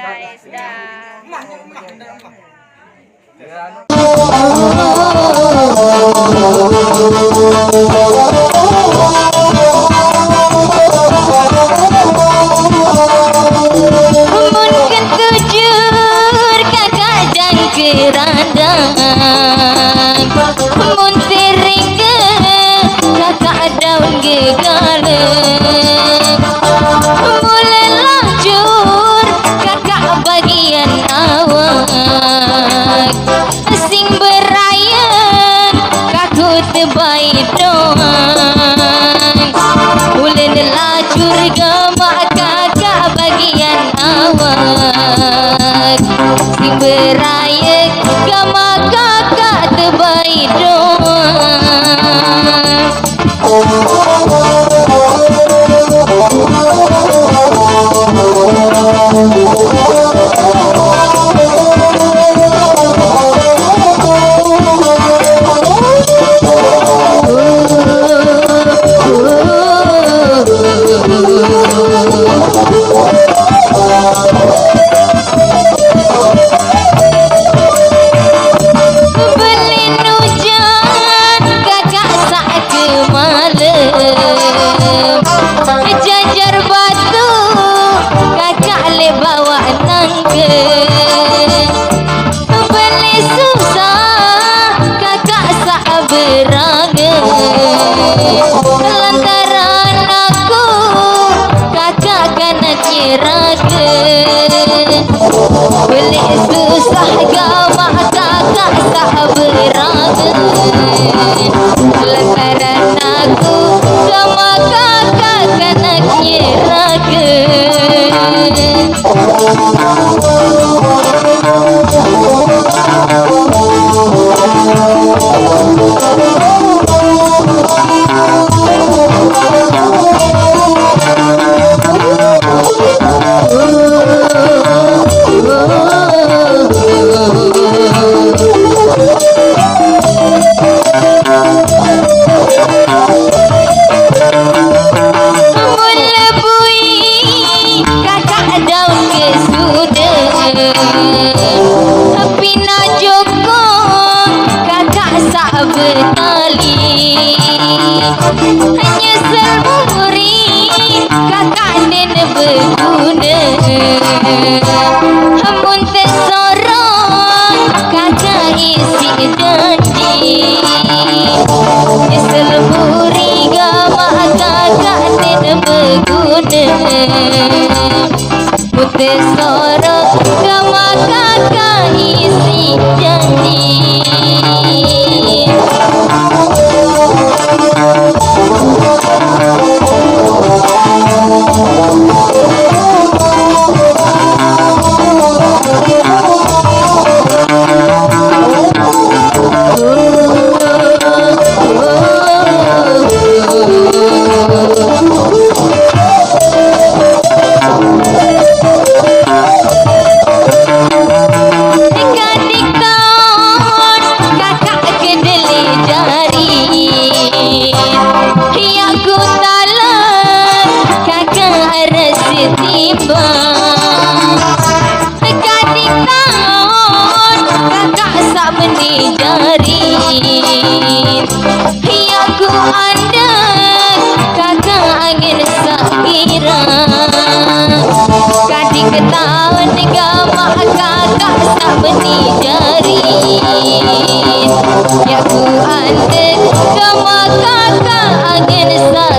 guys, dah. Mungkin tujur kakak dan kerandang, mun sering ke kakak daun gegalem, mulai lancur kakak bagian awak, sing berayan kaku terbaik doang, mulai lacur gamak kakak bagian awak, sing beraya gamak kakak terbaik doang. Belin hujan kakak sak kemalem, jajar batu kakak le bawa nangke, beli susah kakak sak beragam, lantaran aku kakak kena ceraga, beli susah gamak kakak sak beragam, lantaran aku gamak kakak kena ceraga. Mula bui kakak daun kesudah, Pina Joko kakak sak bertali, hanya sermuri kakak den berguna, mun tersorong kakak isi janji, sermuri gamak kakak den berguna, putih sorok gamak kakak isi janji. Adik tahun kakak kedeli jari, aku talan kakak rasa tiba, adik tahun kakak sak benih jari, aku anda kakak angin sak kira, kadik tahun gamak kakak sak benih jari, aku anda gamak kakak angin sak